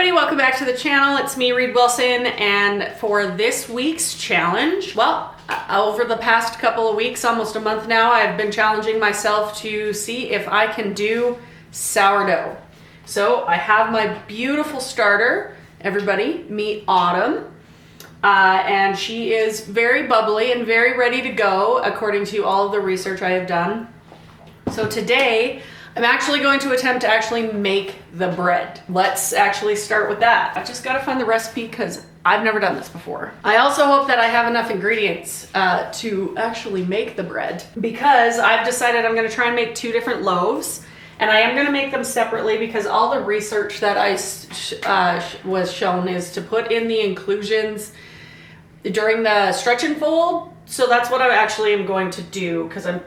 everybody, welcome back to the channel. It's me, Reed Wilson, and for this week's challenge, well, over the past couple of weeks, almost a month now, I've been challenging myself to see if I can do sourdough. So I have my beautiful starter, everybody, meet Autumn, and she is very bubbly and very ready to go according to all of the research I have done. So today, I'm actually going to attempt to actually make the bread. Let's actually start with that. I've just got to find the recipe because I've never done this before. I also hope that I have enough ingredients to actually make the bread, because I've decided I'm going to try and make two different loaves, and I am going to make them separately because all the research that I was shown is to put in the inclusions during the stretch and fold. So that's what I actually am going to do, because I'm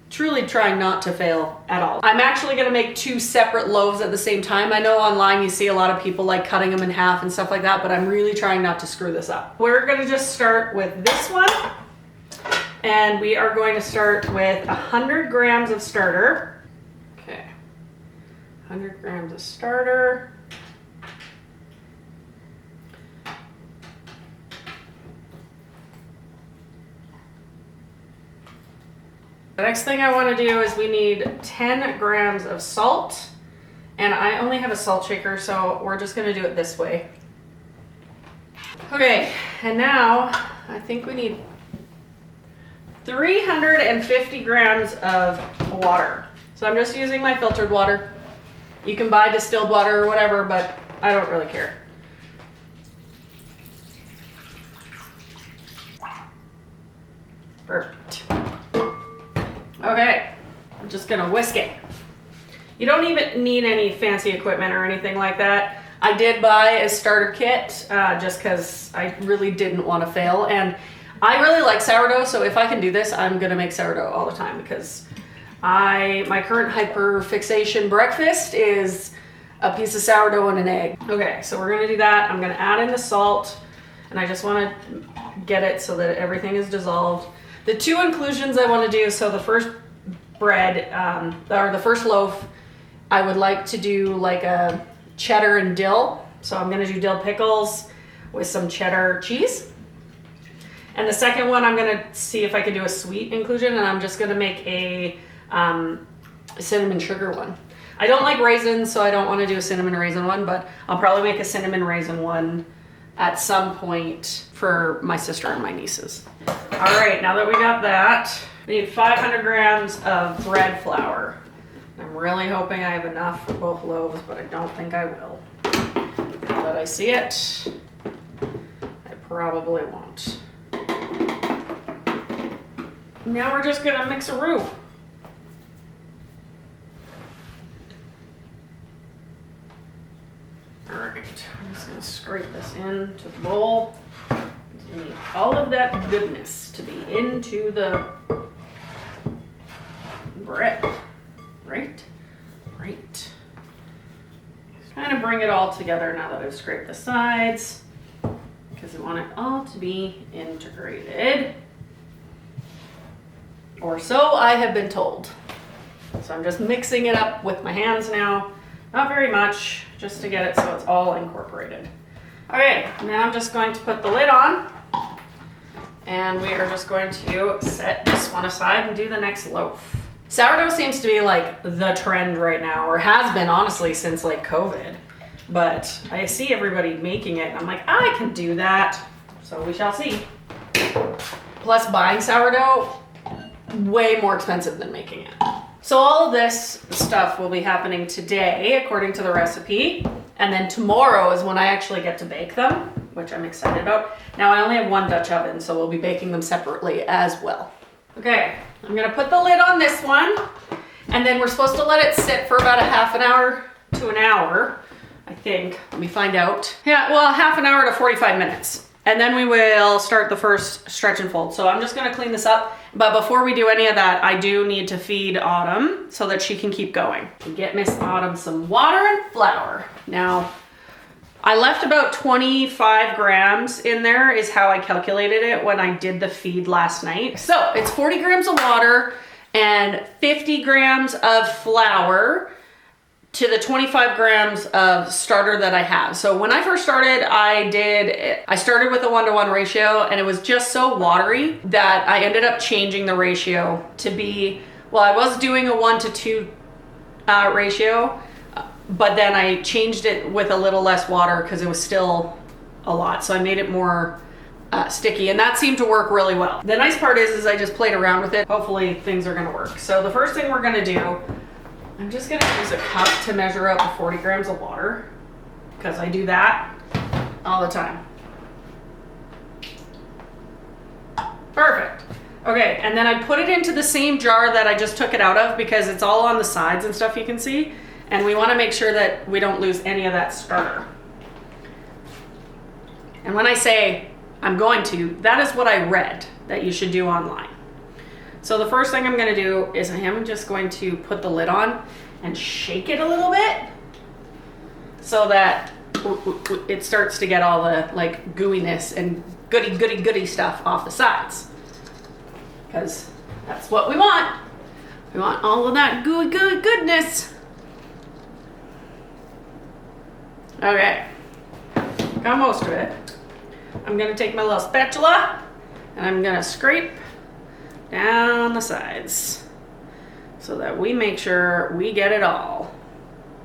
truly trying not to fail at all. I'm actually gonna make two separate loaves at the same time. I know online you see a lot of people like cutting them in half and stuff like that, but I'm really trying not to screw this up. We're gonna just start with this one, and we are going to start with 100 grams of starter. Okay, 100 grams of starter. The next thing I want to do is we need 10 grams of salt, and I only have a salt shaker, so we're just going to do it this way. Okay, and now I think we need 350 grams of water. So I'm just using my filtered water. You can buy distilled water or whatever, but I don't really care. Perfect. Okay, I'm just gonna whisk it. You don't even need any fancy equipment or anything like that. I did buy a starter kit just because I really didn't want to fail, and I really like sourdough, so if I can do this, I'm gonna make sourdough all the time, because my current hyperfixation breakfast is a piece of sourdough and an egg. Okay, so we're gonna do that. I'm gonna add in the salt, and I just want to get it so that everything is dissolved. The two inclusions I want to do, so the first bread, or the first loaf, I would like to do like a cheddar and dill. So I'm going to do dill pickles with some cheddar cheese. And the second one, I'm going to see if I can do a sweet inclusion, and I'm just going to make a cinnamon sugar one. I don't like raisins, so I don't want to do a cinnamon raisin one, but I'll probably make a cinnamon raisin one at some point for my sister and my nieces. All right, now that we got that, we need 500 grams of bread flour. I'm really hoping I have enough for both loaves, but I don't think I will. Now that I see it, I probably won't. Now we're just gonna mix a roux. All right, I'm just gonna scrape this into the bowl. We need all of that goodness to be into the bread. Right? Just kind of bring it all together now that I've scraped the sides, because we want it all to be integrated. Or so I have been told. So I'm just mixing it up with my hands now. Not very much, just to get it so it's all incorporated. Okay, now I'm just going to put the lid on, and we are just going to set this one aside and do the next loaf. Sourdough seems to be like the trend right now, or has been honestly since like COVID, but I see everybody making it and I'm like, I can do that. So we shall see. Plus, buying sourdough, way more expensive than making it. So all of this stuff will be happening today according to the recipe, and then tomorrow is when I actually get to bake them, which I'm excited about. Now I only have one Dutch oven, so we'll be baking them separately as well. Okay, I'm gonna put the lid on this one, and then we're supposed to let it sit for about a half an hour to an hour, I think. Let me find out. Yeah, well, half an hour to 45 minutes. And then we will start the first stretch and fold. So I'm just gonna clean this up. But before we do any of that, I do need to feed Autumn so that she can keep going. Get Miss Autumn some water and flour. Now, I left about 25 grams in there is how I calculated it when I did the feed last night. So it's 40 grams of water and 50 grams of flour to the 25 grams of starter that I have. So when I first started, I started with a 1-to-1 ratio, and it was just so watery that I ended up changing the ratio to be, well, I was doing a 1-to-2 ratio, but then I changed it with a little less water because it was still a lot. So I made it more sticky, and that seemed to work really well. The nice part is I just played around with it. Hopefully things are gonna work. So the first thing we're gonna do, I'm just gonna use a cup to measure out the 40 grams of water, because I do that all the time. Perfect. Okay, and then I put it into the same jar that I just took it out of, because it's all on the sides and stuff, you can see. And we wanna make sure that we don't lose any of that starter. And when I say I'm going to, that is what I read that you should do online. So the first thing I'm gonna do is I am just going to put the lid on and shake it a little bit so that it starts to get all the like gooiness and goody stuff off the sides. Because that's what we want. We want all of that gooey goodness. Okay, got most of it. I'm gonna take my little spatula and I'm gonna scrape down the sides so that we make sure we get it all.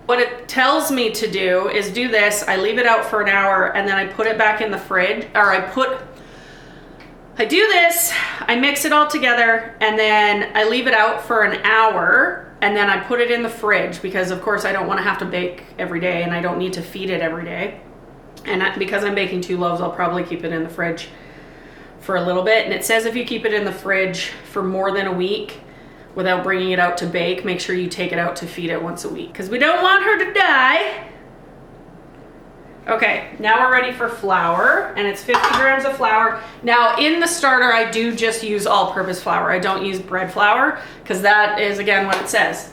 What it tells me to do is do this. I leave it out for an hour and then I put it back in the fridge, or I do this, I mix it all together, and then I leave it out for an hour, and then I put it in the fridge because of course I don't want to have to bake every day and I don't need to feed it every day. And because I'm baking 2 loaves, I'll probably keep it in the fridge for a little bit. And it says if you keep it in the fridge for more than a week without bringing it out to bake, make sure you take it out to feed it once a week, because we don't want her to die. Okay, now we're ready for flour, and it's 50 grams of flour. Now in the starter, I do just use all-purpose flour. I don't use bread flour, because that is, again, what it says.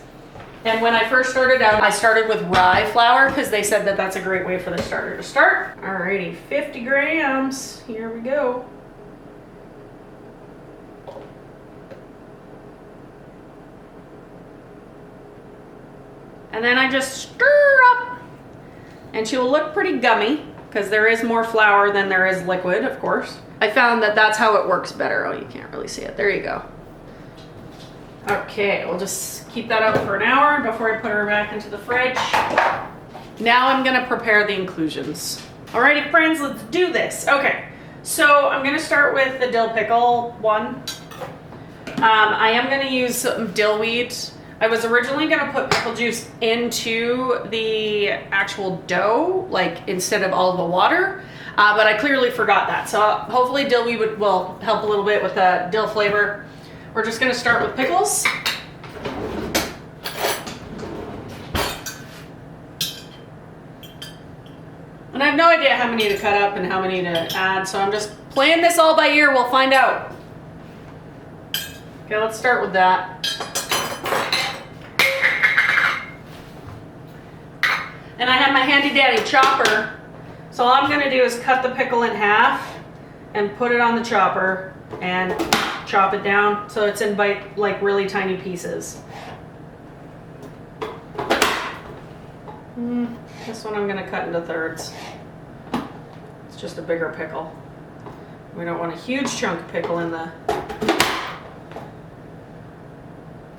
And when I first started out, I started with rye flour because they said that that's a great way for the starter to start. Alrighty, 50 grams, here we go. And then I just stir up, and she will look pretty gummy because there is more flour than there is liquid, of course. I found that that's how it works better. Oh, you can't really see it. There you go. Okay, we'll just keep that out for an hour before I put her back into the fridge. Now I'm gonna prepare the inclusions. Alrighty friends, let's do this. Okay, so I'm gonna start with the dill pickle one. I am gonna use some dill wheat. I was originally gonna put pickle juice into the actual dough, like instead of all of the water, but I clearly forgot that. So hopefully dill wheat will help a little bit with the dill flavor. We're just gonna start with pickles. And I have no idea how many to cut up and how many to add, so I'm just playing this all by ear. We'll find out. Okay, let's start with that. And I have my handy dandy chopper, so all I'm gonna do is cut the pickle in half and put it on the chopper and chop it down so it's in like really tiny pieces. This one I'm gonna cut into thirds. It's just a bigger pickle. We don't want a huge chunk of pickle in the...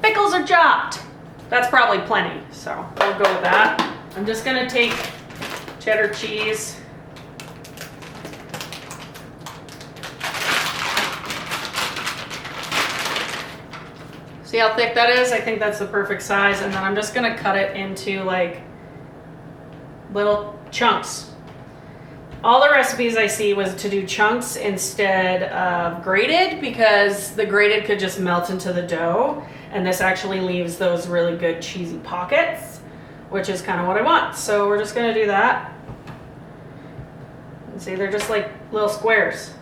Pickles are chopped! That's probably plenty, so I'll go with that. I'm just gonna take cheddar cheese. See how thick that is? I think that's the perfect size. And then I'm just gonna cut it into like little chunks. All the recipes I see was to do chunks instead of grated, because the grated could just melt into the dough, and this actually leaves those really good cheesy pockets, which is kind of what I want. So we're just gonna do that. And see, they're just like little squares.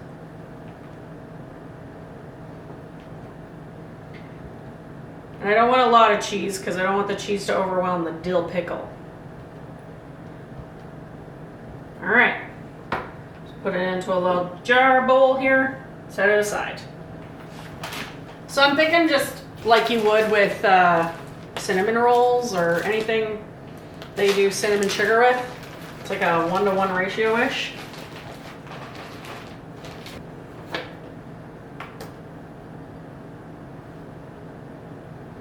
And I don't want a lot of cheese because I don't want the cheese to overwhelm the dill pickle. All right, just put it into a little jar bowl here, set it aside. So I'm thinking just like you would with cinnamon rolls or anything they do cinnamon sugar with. It's like a 1-to-1 ratio-ish.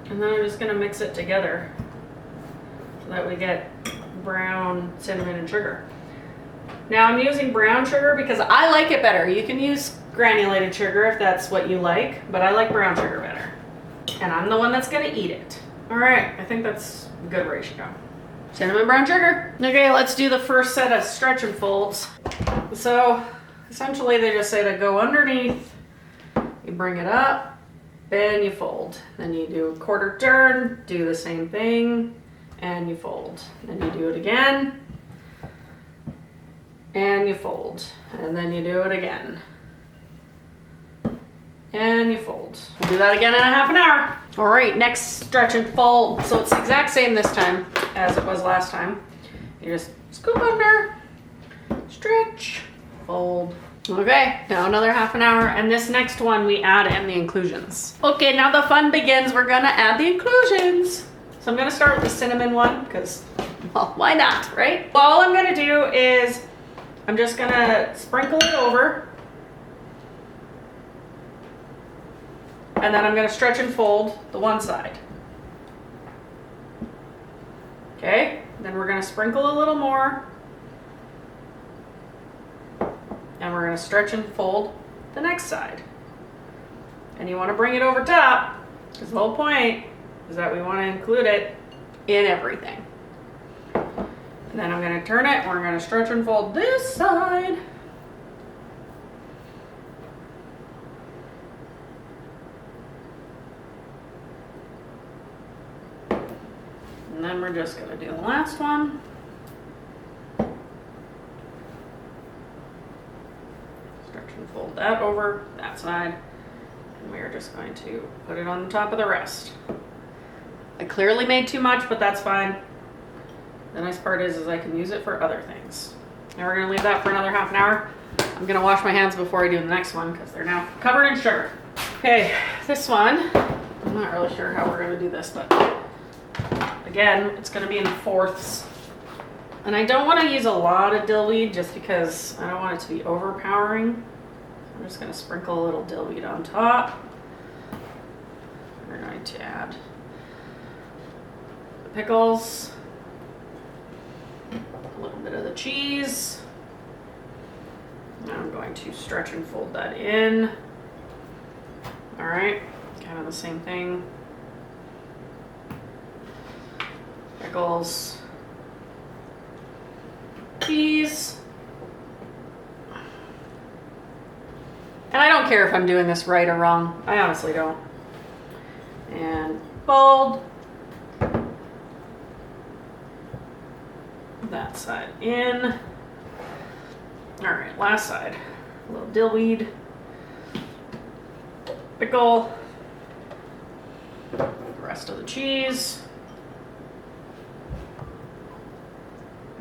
And then I'm just gonna mix it together so that we get brown cinnamon and sugar. Now I'm using brown sugar because I like it better. You can use granulated sugar if that's what you like, but I like brown sugar better. And I'm the one that's gonna eat it. All right, I think that's a good ratio. Cinnamon, brown sugar. Okay, let's do the first set of stretch and folds. So essentially they just say to go underneath, you bring it up, then you fold. Then you do a quarter turn, do the same thing, and you fold. Then you do it again, and you fold. And then you do it again, and you fold. We'll do that again in a half an hour. All right, next stretch and fold. So it's the exact same this time as it was last time. You just scoop under, stretch, fold. Okay, now another half an hour, and this next one we add in the inclusions. Okay, now the fun begins. We're gonna add the inclusions. So I'm gonna start with the cinnamon one because, well, why not, right? All I'm gonna do is I'm just gonna sprinkle it over, and then I'm gonna stretch and fold the one side. Okay, then we're gonna sprinkle a little more, and we're gonna stretch and fold the next side. And you wanna bring it over top, because the whole point is that we wanna include it in everything. And then I'm gonna turn it, and we're gonna stretch and fold this side. And then we're just gonna do the last one. Stretch and fold that over that side. And we are just going to put it on the top of the rest. I clearly made too much, but that's fine. The nice part is I can use it for other things. Now we're gonna leave that for another half an hour. I'm gonna wash my hands before I do the next one because they're now covered in sugar. Okay, this one, I'm not really sure how we're gonna do this, but again, it's gonna be in fourths. And I don't wanna use a lot of dill weed just because I don't want it to be overpowering. I'm just gonna sprinkle a little dill weed on top. We're going to add the pickles, a little bit of the cheese. Now I'm going to stretch and fold that in. All right, kind of the same thing. Pickles, cheese. And I don't care if I'm doing this right or wrong. I honestly don't. And fold that side in. All right, last side. A little dill weed, pickle, the rest of the cheese.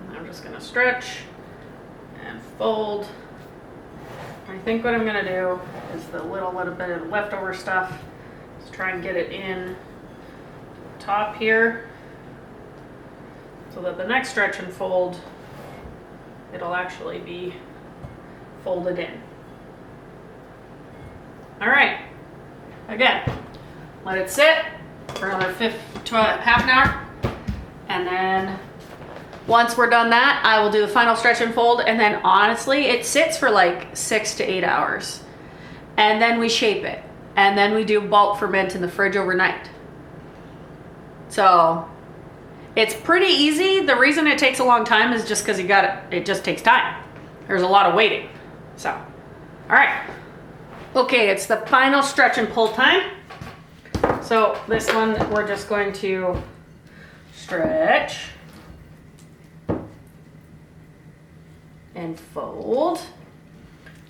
And I'm just gonna stretch and fold. I think what I'm gonna do is the little bit of leftover stuff, just try and get it in top here so that the next stretch and fold, it'll actually be folded in. All right, again, let it sit for another half an hour, and then once we're done that, I will do the final stretch and fold, and then honestly, it sits for like 6 to 8 hours. And then we shape it, and then we do bulk ferment in the fridge overnight. So it's pretty easy. The reason it takes a long time is just because it just takes time. There's a lot of waiting. So, all right. Okay, it's the final stretch and pull time. So this one, we're just going to stretch and fold,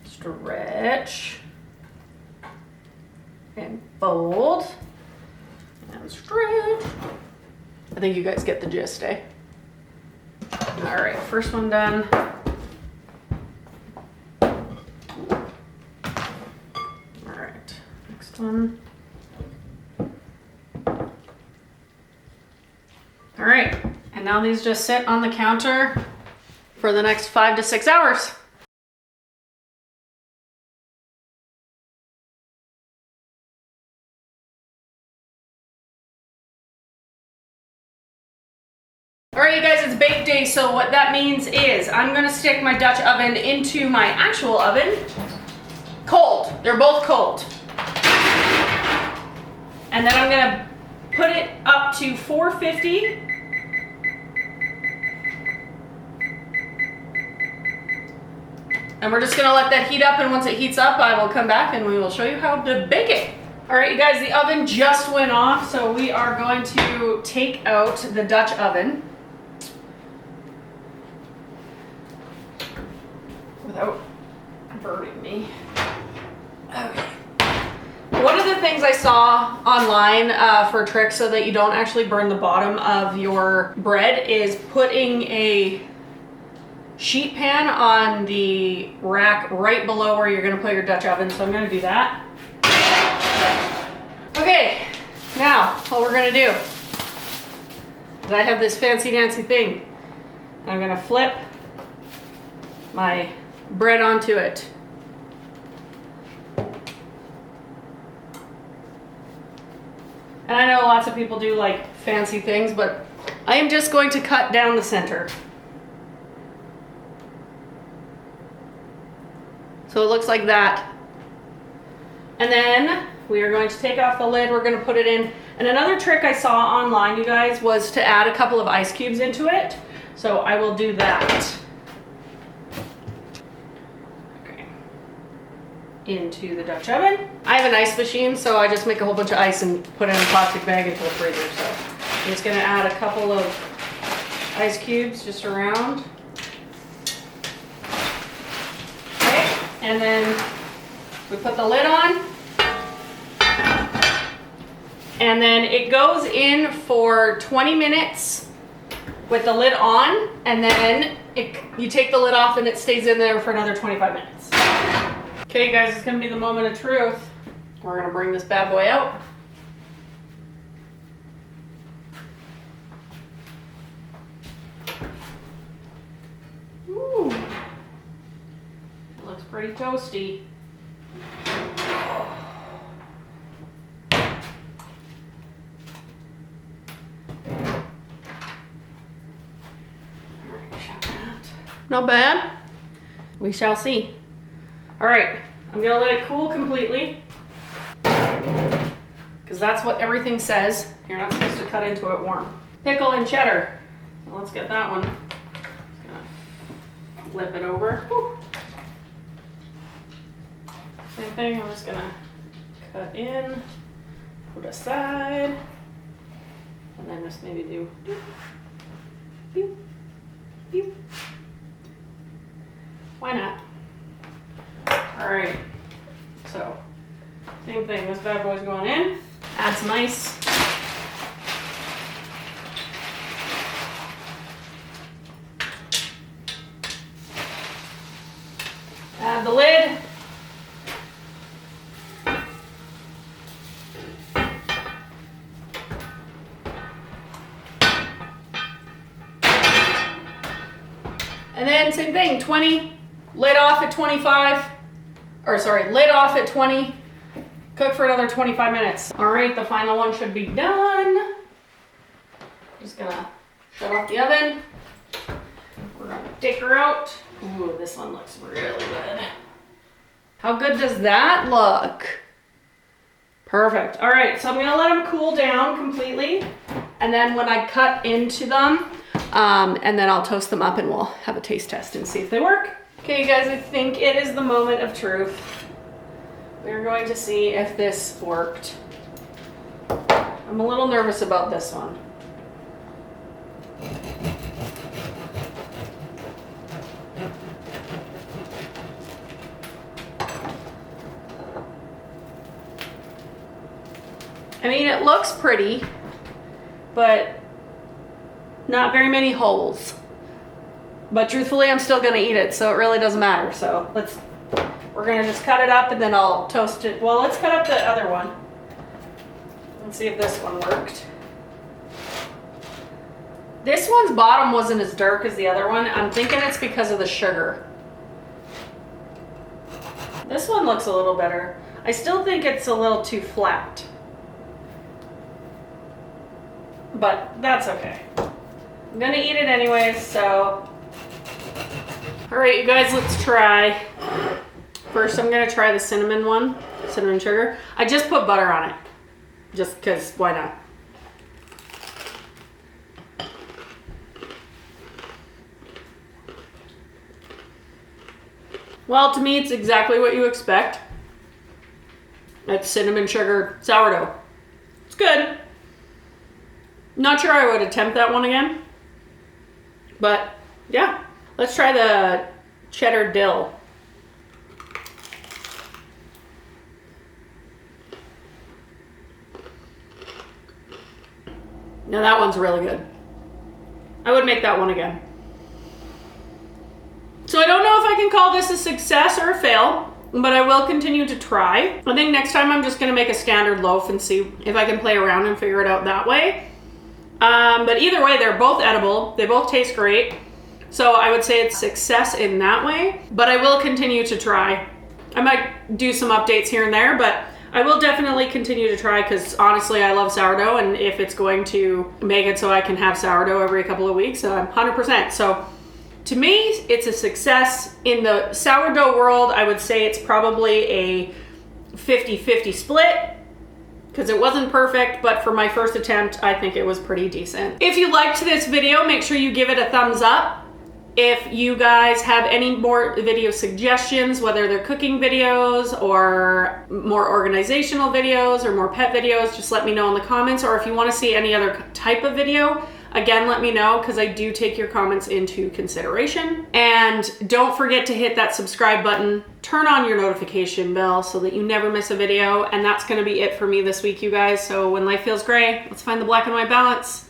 stretch and fold and stretch. I think you guys get the gist, eh? All right, first one done. All right, next one. All right, and now these just sit on the counter for the next 5 to 6 hours. All right, you guys, it's bake day, so what that means is I'm gonna stick my Dutch oven into my actual oven. Cold, they're both cold. And then I'm gonna put it up to 450. And we're just gonna let that heat up, and once it heats up, I will come back and we will show you how to bake it. All right, you guys, the oven just went off, so we are going to take out the Dutch oven. Without burning me. Okay. One of the things I saw online for tricks so that you don't actually burn the bottom of your bread is putting a sheet pan on the rack right below where you're gonna put your Dutch oven, so I'm gonna do that. Okay, now what we're gonna do is I have this fancy dancy thing. I'm gonna flip my bread onto it. And I know lots of people do like fancy things, but I am just going to cut down the center. So it looks like that. And then we are going to take off the lid, we're going to put it in. And another trick I saw online, you guys, was to add a couple of ice cubes into it. So I will do that. Into the Dutch oven. I have an ice machine, so I just make a whole bunch of ice and put it in a plastic bag into the freezer. So I'm just gonna add a couple of ice cubes just around. Okay, and then we put the lid on. And then it goes in for 20 minutes with the lid on, and then you take the lid off and it stays in there for another 25 minutes. Okay guys, it's gonna be the moment of truth. We're gonna bring this bad boy out. Ooh, it looks pretty toasty. Not bad. We shall see. All right, I'm gonna let it cool completely because that's what everything says. You're not supposed to cut into it warm. Pickle and cheddar. So let's get that one. Just gonna flip it over. Whew. Same thing, I'm just gonna cut in, put aside, and then just maybe do doop, doop, doop. Why not? All right, so same thing, this bad boy's going in. Add some ice. Add the lid. And then same thing, 20, lid off at 25. Or sorry, lid off at 20, cook for another 25 minutes. All right, the final one should be done. Just gonna shut off the oven. We're gonna take her out. Ooh, this one looks really good. How good does that look? Perfect. All right, so I'm gonna let them cool down completely. And then when I cut into them, and then I'll toast them up and we'll have a taste test and see if they work. Okay, you guys, I think it is the moment of truth. We're going to see if this worked. I'm a little nervous about this one. I mean, it looks pretty, but not very many holes. But truthfully, I'm still gonna eat it, so it really doesn't matter. So we're gonna just cut it up and then I'll toast it. Well, let's cut up the other one. Let's see if this one worked. This one's bottom wasn't as dark as the other one. I'm thinking it's because of the sugar. This one looks a little better. I still think it's a little too flat. But that's okay. I'm gonna eat it anyways, so. All right, you guys, let's try. First, I'm gonna try the cinnamon one, cinnamon sugar. I just put butter on it, just because, why not? Well, to me, it's exactly what you expect. It's cinnamon sugar sourdough. It's good. Not sure I would attempt that one again, but yeah. Let's try the cheddar dill. Now that one's really good. I would make that one again. So I don't know if I can call this a success or a fail, but I will continue to try. I think next time I'm just gonna make a standard loaf and see if I can play around and figure it out that way. But either way, they're both edible. They both taste great. So I would say it's success in that way, but I will continue to try. I might do some updates here and there, but I will definitely continue to try because honestly, I love sourdough, and if it's going to make it so I can have sourdough every couple of weeks, I'm 100%. So to me, it's a success. In the sourdough world, I would say it's probably a 50-50 split because it wasn't perfect, but for my first attempt, I think it was pretty decent. If you liked this video, make sure you give it a thumbs up. If you guys have any more video suggestions, whether they're cooking videos or more organizational videos or more pet videos, just let me know in the comments. Or if you want to see any other type of video, again, let me know because I do take your comments into consideration. And don't forget to hit that subscribe button, turn on your notification bell so that you never miss a video. And that's going to be it for me this week, you guys. So when life feels gray, let's find the black and white balance.